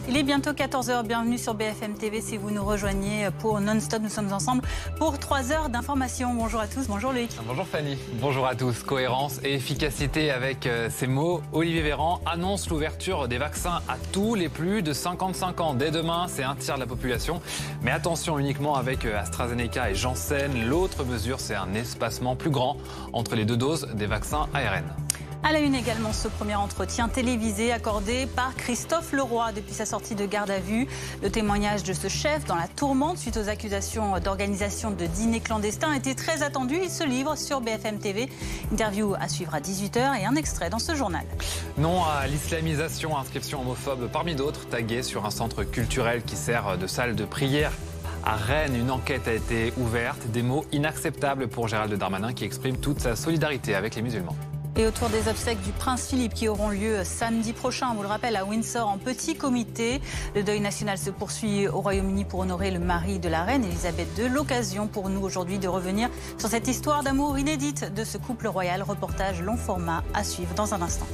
Il est bientôt 14 h, bienvenue sur BFM TV si vous nous rejoignez pour Non-Stop. Nous sommes ensemble pour 3 heures d'information. Bonjour à tous, bonjour Loïc. Bonjour Fanny, bonjour à tous. Cohérence et efficacité avec ces mots. Olivier Véran annonce l'ouverture des vaccins à tous les plus de 55 ans. Dès demain, c'est un tiers de la population. Mais attention uniquement avec AstraZeneca et Janssen. L'autre mesure, c'est un espacement plus grand entre les deux doses des vaccins ARN. À la une également, ce premier entretien télévisé accordé par Christophe Leroy depuis sa sortie de garde à vue. Le témoignage de ce chef dans la tourmente suite aux accusations d'organisation de dîners clandestins était très attendu. Il se livre sur BFM TV. Interview à suivre à 18 h et un extrait dans ce journal. Non à l'islamisation, inscription homophobe parmi d'autres, taguée sur un centre culturel qui sert de salle de prière. À Rennes, une enquête a été ouverte. Des mots inacceptables pour Gérald Darmanin qui exprime toute sa solidarité avec les musulmans. Et autour des obsèques du prince Philippe qui auront lieu samedi prochain, on vous le rappelle, à Windsor en petit comité. Le deuil national se poursuit au Royaume-Uni pour honorer le mari de la reine Elisabeth II. L'occasion pour nous aujourd'hui de revenir sur cette histoire d'amour inédite de ce couple royal. Reportage long format à suivre dans un instant.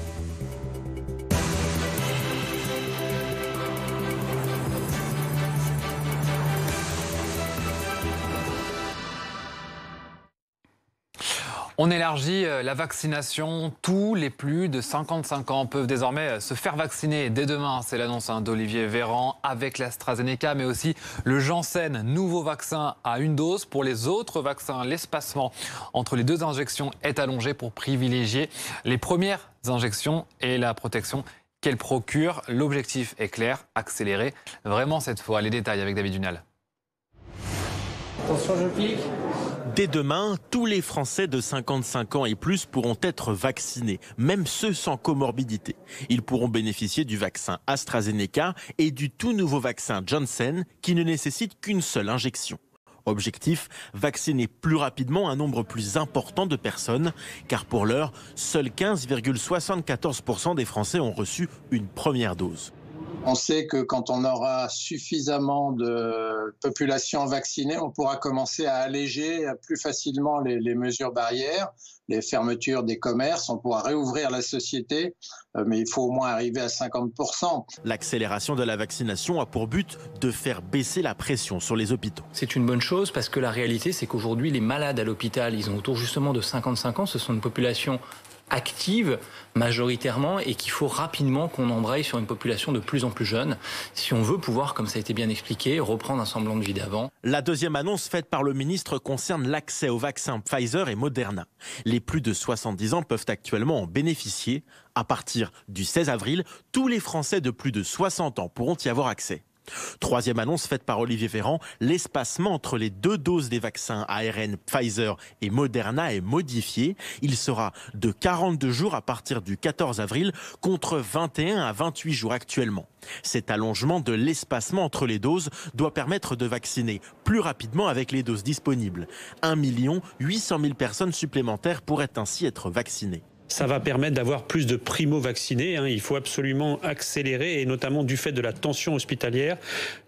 On élargit la vaccination. Tous les plus de 55 ans peuvent désormais se faire vacciner dès demain. C'est l'annonce d'Olivier Véran avec l'AstraZeneca, mais aussi le Janssen, nouveau vaccin à une dose. Pour les autres vaccins, l'espacement entre les deux injections est allongé pour privilégier les premières injections et la protection qu'elles procurent. L'objectif est clair, accélérer vraiment cette fois. Les détails avec David Dunal. Attention, je clique. Dès demain, tous les Français de 55 ans et plus pourront être vaccinés, même ceux sans comorbidité. Ils pourront bénéficier du vaccin AstraZeneca et du tout nouveau vaccin Janssen qui ne nécessite qu'une seule injection. Objectif, vacciner plus rapidement un nombre plus important de personnes, car pour l'heure, seuls 15,74% des Français ont reçu une première dose. On sait que quand on aura suffisamment de population vaccinée, on pourra commencer à alléger plus facilement les mesures barrières, les fermetures des commerces, on pourra réouvrir la société, mais il faut au moins arriver à 50%. L'accélération de la vaccination a pour but de faire baisser la pression sur les hôpitaux. C'est une bonne chose parce que la réalité, c'est qu'aujourd'hui, les malades à l'hôpital, ils ont autour justement de 55 ans, ce sont une population active majoritairement et qu'il faut rapidement qu'on embraye sur une population de plus en plus jeune si on veut pouvoir, comme ça a été bien expliqué, reprendre un semblant de vie d'avant. La deuxième annonce faite par le ministre concerne l'accès aux vaccins Pfizer et Moderna. Les plus de 70 ans peuvent actuellement en bénéficier. À partir du 16 avril, tous les Français de plus de 60 ans pourront y avoir accès. Troisième annonce faite par Olivier Véran, l'espacement entre les deux doses des vaccins ARN Pfizer et Moderna est modifié. Il sera de 42 jours à partir du 14 avril contre 21 à 28 jours actuellement. Cet allongement de l'espacement entre les doses doit permettre de vacciner plus rapidement avec les doses disponibles. 1 800 000 personnes supplémentaires pourraient ainsi être vaccinées. Ça va permettre d'avoir plus de primo-vaccinés. Il faut absolument accélérer, et notamment du fait de la tension hospitalière,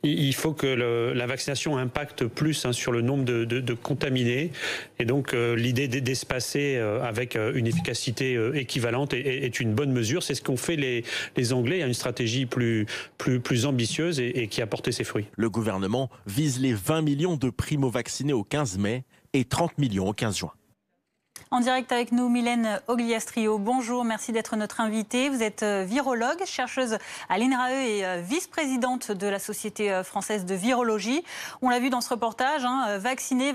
il faut que la vaccination impacte plus sur le nombre de contaminés. Et donc l'idée d'espacer avec une efficacité équivalente est une bonne mesure. C'est ce qu'ont fait les Anglais. Il y a une stratégie plus ambitieuse et qui a porté ses fruits. Le gouvernement vise les 20 millions de primo-vaccinés au 15 mai et 30 millions au 15 juin. En direct avec nous, Mylène Ogliastrio. Bonjour, merci d'être notre invitée. Vous êtes virologue, chercheuse à l'INRAE et vice-présidente de la Société française de virologie. On l'a vu dans ce reportage, vacciner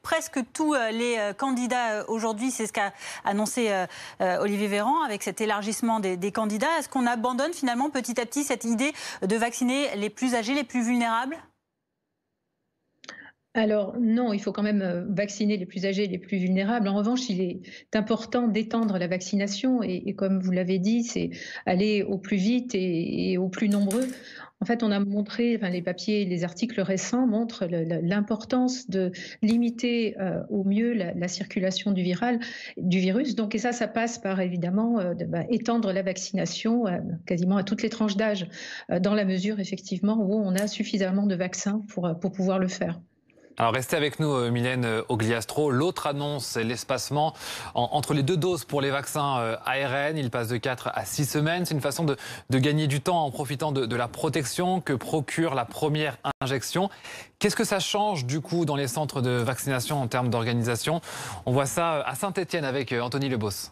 presque tous les candidats aujourd'hui. C'est ce qu'a annoncé Olivier Véran avec cet élargissement des candidats. Est-ce qu'on abandonne finalement petit à petit cette idée de vacciner les plus âgés, les plus vulnérables ? Alors non, il faut quand même vacciner les plus âgés et les plus vulnérables. En revanche, il est important d'étendre la vaccination et comme vous l'avez dit, c'est aller au plus vite et au plus nombreux. En fait, on a montré, les papiers, les articles récents montrent l'importance de limiter au mieux la circulation du virus. Donc, et ça passe par évidemment étendre la vaccination quasiment à toutes les tranches d'âge, dans la mesure effectivement où on a suffisamment de vaccins pour pouvoir le faire. Alors restez avec nous, Mylène Ogliastro. L'autre annonce, c'est l'espacement entre les 2 doses pour les vaccins ARN. Il passe de 4 à 6 semaines. C'est une façon de gagner du temps en profitant de la protection que procure la première injection. Qu'est-ce que ça change du coup dans les centres de vaccination en termes d'organisation? On voit ça à Saint-Étienne avec Anthony Lebos.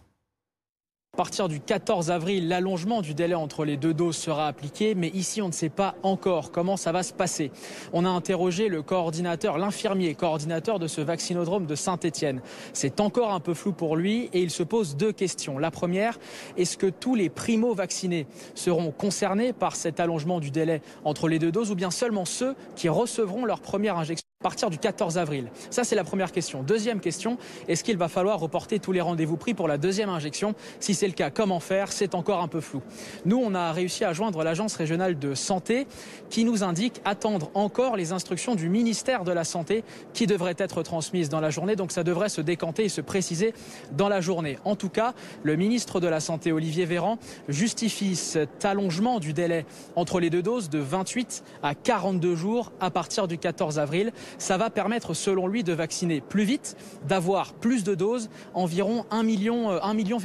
À partir du 14 avril, l'allongement du délai entre les 2 doses sera appliqué, mais ici on ne sait pas encore comment ça va se passer. On a interrogé le coordinateur, l'infirmier coordinateur de ce vaccinodrome de Saint-Étienne. C'est encore un peu flou pour lui et il se pose 2 questions. La première, est-ce que tous les primo-vaccinés seront concernés par cet allongement du délai entre les 2 doses ou bien seulement ceux qui recevront leur première injection à partir du 14 avril? Ça, c'est la première question. Deuxième question, est-ce qu'il va falloir reporter tous les rendez-vous pris pour la deuxième injection? Si c'est le cas, comment faire? C'est encore un peu flou. Nous, on a réussi à joindre l'Agence régionale de santé qui nous indique attendre encore les instructions du ministère de la Santé qui devraient être transmises dans la journée. Donc ça devrait se décanter et se préciser dans la journée. En tout cas, le ministre de la Santé, Olivier Véran, justifie cet allongement du délai entre les 2 doses de 28 à 42 jours à partir du 14 avril. Ça va permettre, selon lui, de vacciner plus vite, d'avoir plus de doses, environ 1,8 million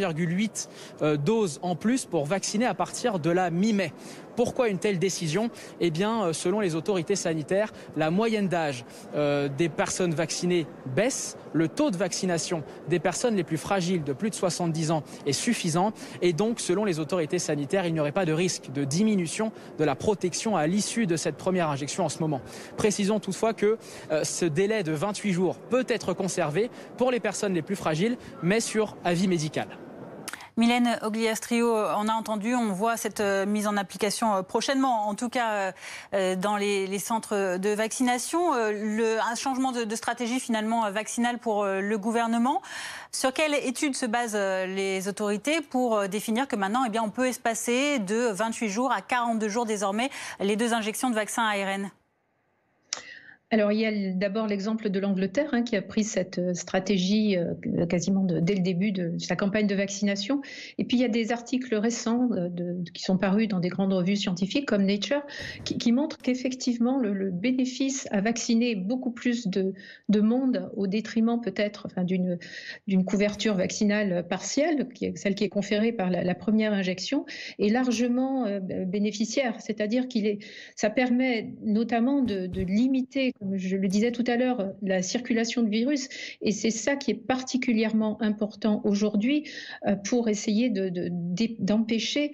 doses en plus pour vacciner à partir de la mi-mai. Pourquoi une telle décision? Eh bien, selon les autorités sanitaires, la moyenne d'âge des personnes vaccinées baisse. Le taux de vaccination des personnes les plus fragiles de plus de 70 ans est suffisant. Et donc, selon les autorités sanitaires, il n'y aurait pas de risque de diminution de la protection à l'issue de cette première injection en ce moment. Précisons toutefois que ce délai de 28 jours peut être conservé pour les personnes les plus fragiles, mais sur avis médical. Mylène Ogliastro, on a entendu, on voit cette mise en application prochainement, en tout cas dans les centres de vaccination. Un changement de stratégie finalement vaccinale pour le gouvernement. Sur quelle étude se basent les autorités pour définir que maintenant on peut espacer de 28 jours à 42 jours désormais les 2 injections de vaccin ARN? Alors, il y a d'abord l'exemple de l'Angleterre qui a pris cette stratégie quasiment dès le début de sa campagne de vaccination. Et puis, il y a des articles récents qui sont parus dans des grandes revues scientifiques comme Nature qui montrent qu'effectivement, le bénéfice à vacciner beaucoup plus de monde au détriment peut-être d'une couverture vaccinale partielle, celle qui est conférée par la première injection, est largement bénéficiaire. C'est-à-dire ça permet notamment de limiter, comme je le disais tout à l'heure, la circulation de virus. Et c'est ça qui est particulièrement important aujourd'hui pour essayer d'empêcher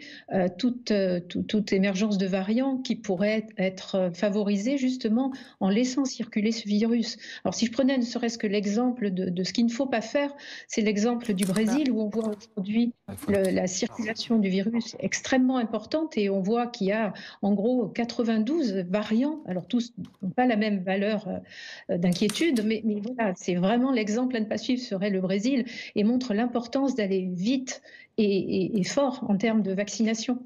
toute émergence de variants qui pourraient être favorisés justement en laissant circuler ce virus. Alors si je prenais ne serait-ce que l'exemple de ce qu'il ne faut pas faire, c'est l'exemple du Brésil où on voit aujourd'hui la circulation du virus extrêmement importante et on voit qu'il y a en gros 92 variants. Alors tous n'ont pas la même valeur d'inquiétude, mais voilà, c'est vraiment l'exemple à ne pas suivre serait le Brésil et montre l'importance d'aller vite et fort en termes de vaccination.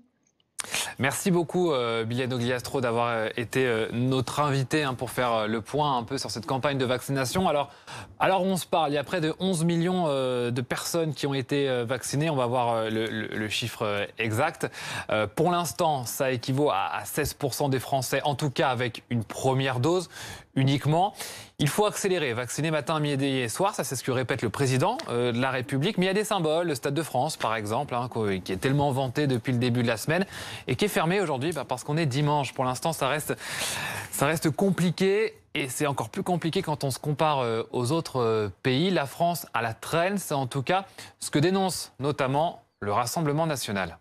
Merci beaucoup Mylène Ogliastro d'avoir été notre invitée pour faire le point un peu sur cette campagne de vaccination. Alors on se parle, il y a près de 11 millions de personnes qui ont été vaccinées. On va voir le chiffre exact. Pour l'instant, ça équivaut à 16% des Français, en tout cas avec une première dose uniquement. Il faut accélérer, vacciner matin, midi et soir, ça c'est ce que répète le président de la République. Mais il y a des symboles, le Stade de France par exemple, qui est tellement vanté depuis le début de la semaine et qui est fermé aujourd'hui parce qu'on est dimanche. Pour l'instant, ça reste compliqué et c'est encore plus compliqué quand on se compare aux autres pays. La France à la traîne, c'est en tout cas ce que dénonce notamment le Rassemblement national.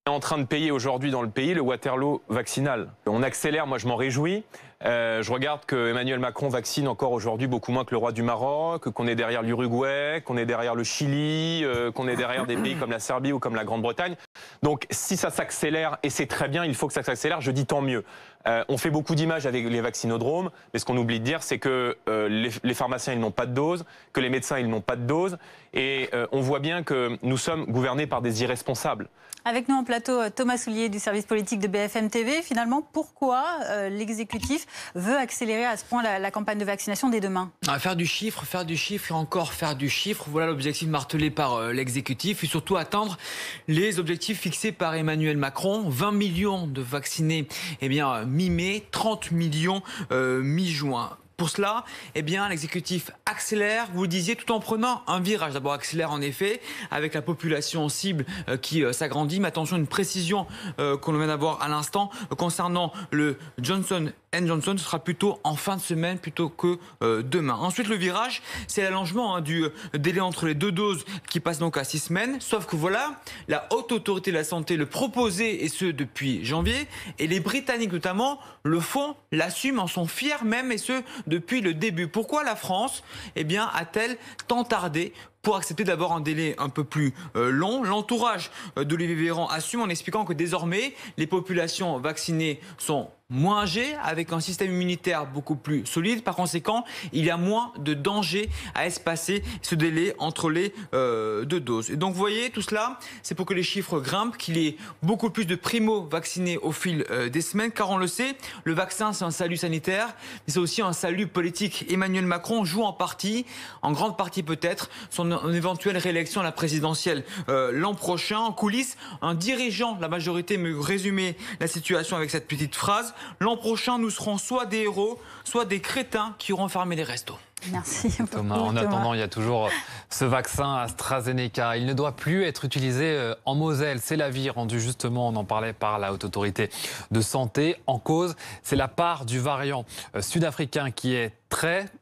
On est en train de payer aujourd'hui dans le pays le Waterloo vaccinal. On accélère, moi je m'en réjouis. Je regarde que Emmanuel Macron vaccine encore aujourd'hui beaucoup moins que le roi du Maroc, qu'on est derrière l'Uruguay, qu'on est derrière le Chili, qu'on est derrière des pays comme la Serbie ou comme la Grande-Bretagne. Donc si ça s'accélère, et c'est très bien, il faut que ça s'accélère, je dis tant mieux. On fait beaucoup d'images avec les vaccinodromes, mais ce qu'on oublie de dire, c'est que les pharmaciens, ils n'ont pas de dose, que les médecins, ils n'ont pas de dose, et on voit bien que nous sommes gouvernés par des irresponsables. Avec nous en plateau, Thomas Soulier du service politique de BFM TV. Finalement, pourquoi l'exécutif veut accélérer à ce point la campagne de vaccination dès demain? Faire du chiffre et encore faire du chiffre. Voilà l'objectif martelé par l'exécutif et surtout atteindre les objectifs fixés par Emmanuel Macron. 20 millions de vaccinés mi-mai, 30 millions mi-juin. Pour cela, eh bien, l'exécutif accélère, vous le disiez, tout en prenant un virage. D'abord accélère en effet, avec la population cible qui s'agrandit. Mais attention, une précision qu'on vient d'avoir à l'instant concernant le Johnson & Johnson, ce sera plutôt en fin de semaine plutôt que demain. Ensuite, le virage, c'est l'allongement du délai entre les 2 doses qui passe donc à 6 semaines. Sauf que voilà, la Haute Autorité de la Santé le proposait, et ce depuis janvier. Et les Britanniques notamment le font, l'assument, en sont fiers même, et ce depuis le début. Pourquoi la France a-t-elle tant tardé pour accepter d'abord un délai un peu plus long? L'entourage d'Olivier Véran assume en expliquant que désormais les populations vaccinées sont moins âgées, avec un système immunitaire beaucoup plus solide. Par conséquent, il y a moins de danger à espacer ce délai entre les 2 doses. Et donc, vous voyez, tout cela, c'est pour que les chiffres grimpent, qu'il y ait beaucoup plus de primo-vaccinés au fil des semaines, car on le sait, le vaccin, c'est un salut sanitaire, mais c'est aussi un salut politique. Emmanuel Macron joue en partie, en grande partie peut-être, son éventuelle réélection à la présidentielle l'an prochain. En coulisses, un dirigeant de la majorité me résumait la situation avec cette petite phrase: l'an prochain, nous serons soit des héros, soit des crétins qui auront fermé les restos. Merci Thomas. En attendant, il y a toujours ce vaccin AstraZeneca. Il ne doit plus être utilisé en Moselle. C'est l'avis rendu justement, on en parlait, par la Haute Autorité de Santé. En cause, c'est la part du variant sud-africain qui est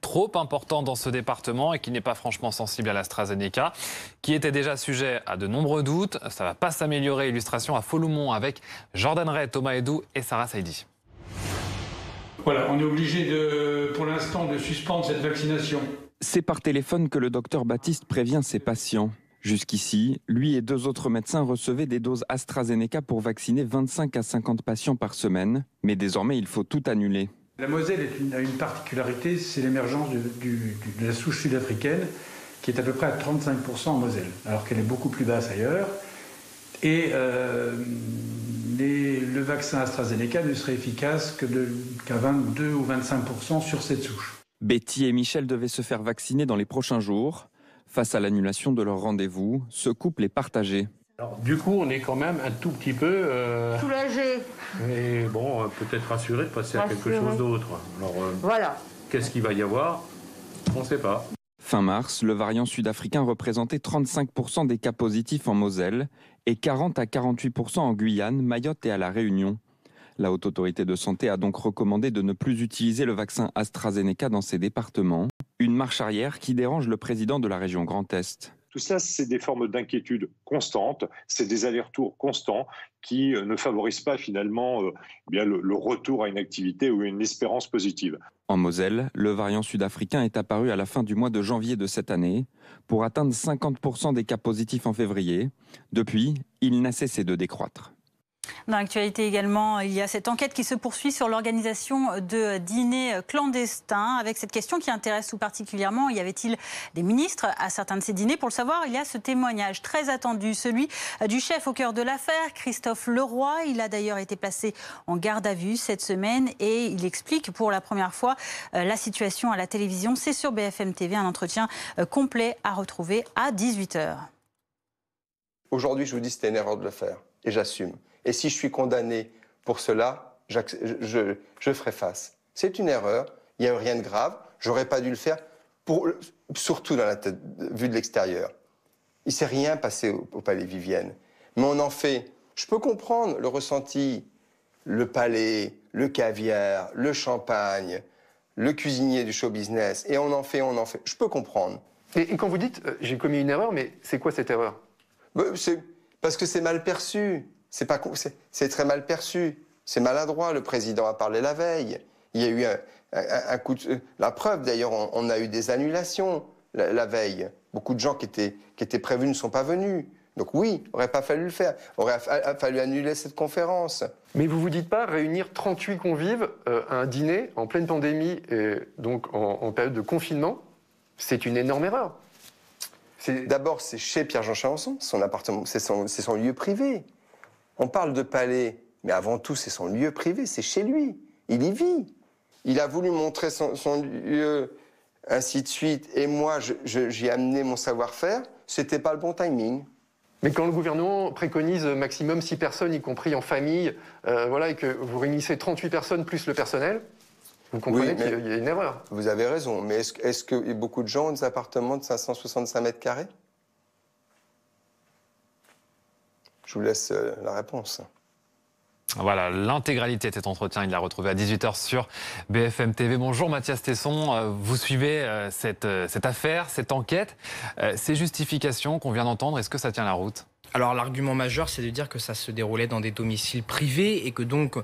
trop important dans ce département et qui n'est pas franchement sensible à l'AstraZeneca, qui était déjà sujet à de nombreux doutes. Ça ne va pas s'améliorer. Illustration à Foloumont avec Jordan Ray, Thomas Edou et Sarah Saidi. Voilà, on est obligé pour l'instant de suspendre cette vaccination. C'est par téléphone que le docteur Baptiste prévient ses patients. Jusqu'ici, lui et 2 autres médecins recevaient des doses AstraZeneca pour vacciner 25 à 50 patients par semaine. Mais désormais, il faut tout annuler. La Moselle a une particularité, c'est l'émergence de la souche sud-africaine, qui est à peu près à 35% en Moselle, alors qu'elle est beaucoup plus basse ailleurs. Et le vaccin AstraZeneca ne serait efficace qu'à 22 ou 25% sur cette souche. Betty et Michel devaient se faire vacciner dans les prochains jours. Face à l'annulation de leur rendez-vous, ce couple est partagé. Alors, du coup, on est quand même un tout petit peu... soulagé. Et bon, peut-être rassuré de passer à quelque chose d'autre. Alors, voilà. Qu'est-ce qu'il va y avoir? On ne sait pas. Fin mars, le variant sud-africain représentait 35% des cas positifs en Moselle et 40 à 48% en Guyane, Mayotte et à La Réunion. La Haute Autorité de Santé a donc recommandé de ne plus utiliser le vaccin AstraZeneca dans ces départements. Une marche arrière qui dérange le président de la région Grand Est. Tout ça, c'est des formes d'inquiétude constantes, c'est des allers-retours constants qui ne favorisent pas finalement le retour à une activité ou une espérance positive. En Moselle, le variant sud-africain est apparu à la fin du mois de janvier de cette année pour atteindre 50% des cas positifs en février. Depuis, il n'a cessé de décroître. Dans l'actualité également, il y a cette enquête qui se poursuit sur l'organisation de dîners clandestins. Avec cette question qui intéresse tout particulièrement, y avait-il des ministres à certains de ces dîners? Pour le savoir, il y a ce témoignage très attendu, celui du chef au cœur de l'affaire, Christophe Leroy. Il a d'ailleurs été placé en garde à vue cette semaine et il explique pour la première fois la situation à la télévision. C'est sur BFM TV, un entretien complet à retrouver à 18h. Aujourd'hui, je vous dis que c'était une erreur de le faire et j'assume. Et si je suis condamné pour cela, je ferai face. C'est une erreur, il n'y a rien de grave, j'aurais pas dû le faire, surtout dans la tête, vue de l'extérieur. Il ne s'est rien passé au Palais Vivienne. Mais on en fait, je peux comprendre le ressenti, le palais, le caviar, le champagne, le cuisinier du show business, et on en fait, je peux comprendre. Et quand vous dites « j'ai commis une erreur », mais c'est quoi cette erreur? Parce que c'est mal perçu. C'est très mal perçu. C'est maladroit. Le président a parlé la veille. Il y a eu un coup de... La preuve, d'ailleurs, on a eu des annulations la veille. Beaucoup de gens qui étaient prévus ne sont pas venus. Donc oui, il n'aurait pas fallu le faire. Il aurait fallu annuler cette conférence. Mais vous ne vous dites pas réunir 38 convives à un dîner en pleine pandémie, et donc en période de confinement, c'est une énorme erreur. D'abord, c'est chez Pierre-Jean Chalençon, son appartement, c'est son lieu privé. On parle de palais, mais avant tout, c'est son lieu privé, c'est chez lui. Il y vit. Il a voulu montrer son lieu, ainsi de suite. Et moi, j'y ai amené mon savoir-faire. C'était pas le bon timing. Mais quand le gouvernement préconise maximum 6 personnes, y compris en famille, voilà, et que vous réunissez 38 personnes plus le personnel, Vous comprenez qu'il y a une erreur. Vous avez raison, mais est-ce que beaucoup de gens ont des appartements de 565 mètres carrés? Je vous laisse la réponse. Voilà, l'intégralité de cet entretien, il l'a retrouvé à 18h sur BFM TV. Bonjour Mathias Tesson, vous suivez cette affaire, cette enquête. Ces justifications qu'on vient d'entendre, est-ce que ça tient la route ? Alors l'argument majeur, c'est de dire que ça se déroulait dans des domiciles privés et que donc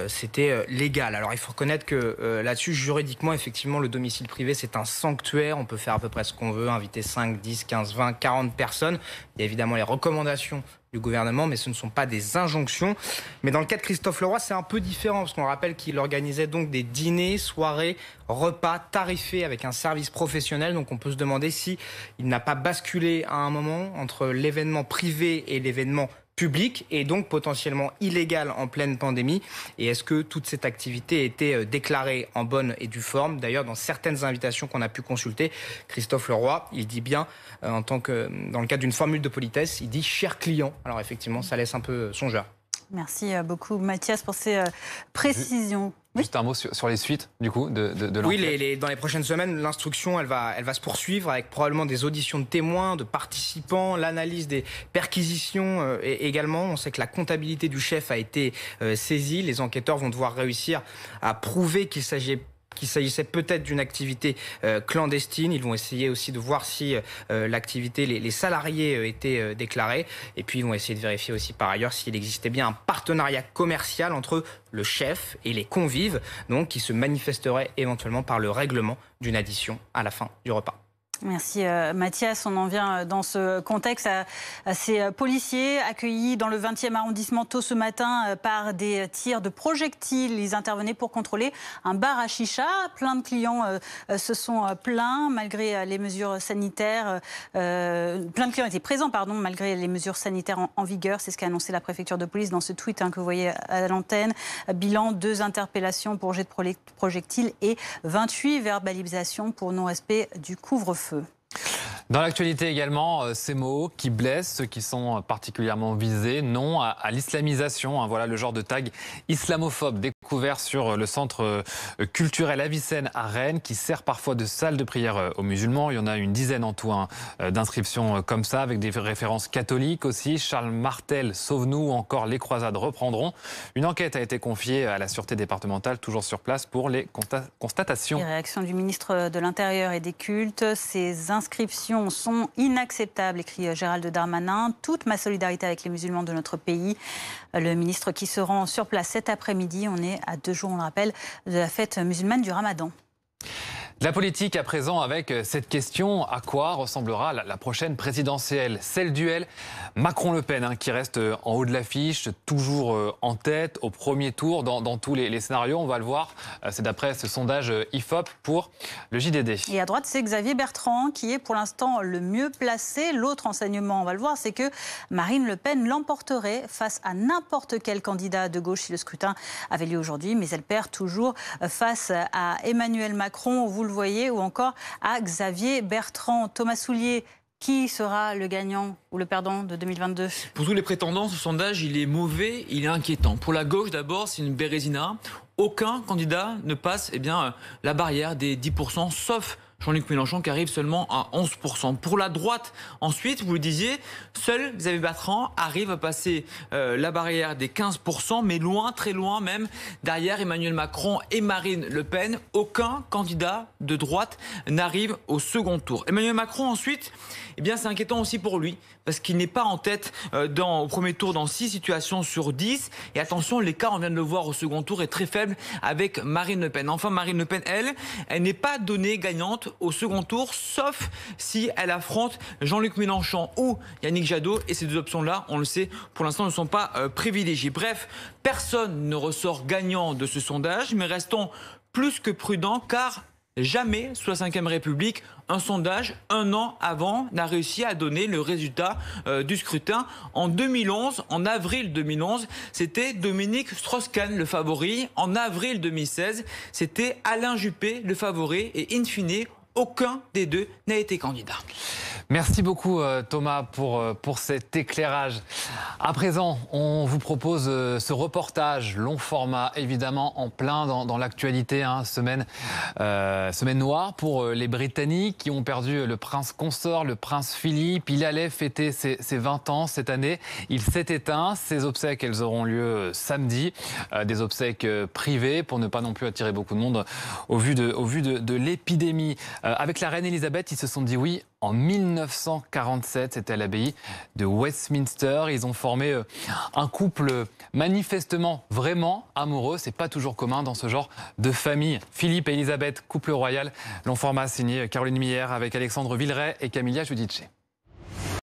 c'était légal. Alors il faut reconnaître que là-dessus, juridiquement, effectivement, le domicile privé, c'est un sanctuaire. On peut faire à peu près ce qu'on veut, inviter 5, 10, 15, 20, 40 personnes. Il y a évidemment les recommandations du gouvernement, mais ce ne sont pas des injonctions. Mais dans le cas de Christophe Leroy, c'est un peu différent, parce qu'on rappelle qu'il organisait donc des dîners, soirées, repas tarifés avec un service professionnel. Donc on peut se demander si il n'a pas basculé à un moment entre l'événement privé et l'événement public, et donc potentiellement illégal en pleine pandémie. Et est-ce que toute cette activité était déclarée en bonne et due forme? D'ailleurs, dans certaines invitations qu'on a pu consulter, Christophe Leroy, il dit bien, en tant que dans le cadre d'une formule de politesse, il dit « cher client ». Alors effectivement, ça laisse un peu songeur. Merci beaucoup Mathias pour ces précisions. Juste un mot sur les suites, du coup, de l'enquête. Oui, dans les prochaines semaines, l'instruction, elle va se poursuivre avec probablement des auditions de témoins, de participants, l'analyse des perquisitions également. On sait que la comptabilité du chef a été saisie. Les enquêteurs vont devoir réussir à prouver qu'il s'agissait peut-être d'une activité clandestine. Ils vont essayer aussi de voir si l'activité, les salariés étaient déclarés. Et puis, ils vont essayer de vérifier aussi par ailleurs s'il existait bien un partenariat commercial entre le chef et les convives, donc qui se manifesterait éventuellement par le règlement d'une addition à la fin du repas. Merci Mathias. On en vient dans ce contexte à ces policiers accueillis dans le 20e arrondissement tôt ce matin par des tirs de projectiles. Ils intervenaient pour contrôler un bar à chicha. Plein de clients se sont plaints malgré les mesures sanitaires. Plein de clients étaient présents, malgré les mesures sanitaires en vigueur. C'est ce qu'a annoncé la préfecture de police dans ce tweet que vous voyez à l'antenne. Bilan, 2 interpellations pour jet de projectiles et 28 verbalisations pour non-respect du couvre-feu. Dans l'actualité également, ces mots qui blessent, ceux qui sont particulièrement visés, non à l'islamisation. Voilà le genre de tag islamophobe découvert sur le centre culturel Avicenne à Rennes, qui sert parfois de salle de prière aux musulmans. Il y en a une dizaine en tout d'inscriptions comme ça, avec des références catholiques aussi. Charles Martel, Sauve-nous, ou encore Les Croisades reprendront. Une enquête a été confiée à la Sûreté départementale, toujours sur place, pour les constatations. Les réactions du ministre de l'Intérieur et des Cultes, ces inscriptions sont inacceptables, écrit Gérald Darmanin. Toute ma solidarité avec les musulmans de notre pays. Le ministre qui se rend sur place cet après-midi. On est à 2 jours, on le rappelle, de la fête musulmane du Ramadan. La politique à présent avec cette question, à quoi ressemblera la prochaine présidentielle? C'est le duel Macron-Le Pen qui reste en haut de l'affiche, toujours en tête au premier tour dans tous les scénarios. On va le voir, c'est d'après ce sondage IFOP pour le JDD. Et à droite, c'est Xavier Bertrand qui est pour l'instant le mieux placé. L'autre enseignement, on va le voir, c'est que Marine Le Pen l'emporterait face à n'importe quel candidat de gauche si le scrutin avait lieu aujourd'hui. Mais elle perd toujours face à Emmanuel Macron, vous le voyez, ou encore à Xavier Bertrand. Thomas Soulier, qui sera le gagnant ou le perdant de 2022? Pour tous les prétendants, ce sondage, il est mauvais, il est inquiétant. Pour la gauche, d'abord, c'est une bérésina. Aucun candidat ne passe la barrière des 10%, sauf Jean-Luc Mélenchon qui arrive seulement à 11%. Pour la droite, ensuite, vous le disiez, seul Xavier Bertrand arrive à passer la barrière des 15%, mais loin, très loin même, derrière Emmanuel Macron et Marine Le Pen. Aucun candidat de droite n'arrive au second tour. Emmanuel Macron, ensuite, c'est inquiétant aussi pour lui, parce qu'il n'est pas en tête au premier tour dans 6 situations sur 10. Et attention, l'écart, on vient de le voir au second tour, est très faible avec Marine Le Pen. Enfin, Marine Le Pen, elle n'est pas donnée gagnante au second tour, sauf si elle affronte Jean-Luc Mélenchon ou Yannick Jadot. Et ces 2 options-là, on le sait, pour l'instant, ne sont pas privilégiées. Bref, personne ne ressort gagnant de ce sondage, mais restons plus que prudents, car jamais, sous la Ve République, un sondage, 1 an avant, n'a réussi à donner le résultat du scrutin. En 2011, en avril 2011, c'était Dominique Strauss-Kahn le favori. En avril 2016, c'était Alain Juppé le favori. Et in fine, aucun des deux n'a été candidat. Merci beaucoup Thomas pour cet éclairage. À présent, on vous propose ce reportage long format, évidemment en plein dans l'actualité. Hein, semaine noire pour les Britanniques qui ont perdu le prince consort, le prince Philippe. Il allait fêter ses 20 ans cette année. Il s'est éteint. Ses obsèques, elles auront lieu samedi. Des obsèques privées pour ne pas non plus attirer beaucoup de monde au vu de l'épidémie. Avec la reine Elisabeth, ils se sont dit oui en 1947. C'était à l'abbaye de Westminster. Ils ont formé un couple manifestement vraiment amoureux. C'est pas toujours commun dans ce genre de famille. Philippe et Elisabeth, couple royal. Long format signé Caroline Miller avec Alexandre Villeray et Camilla Giudice.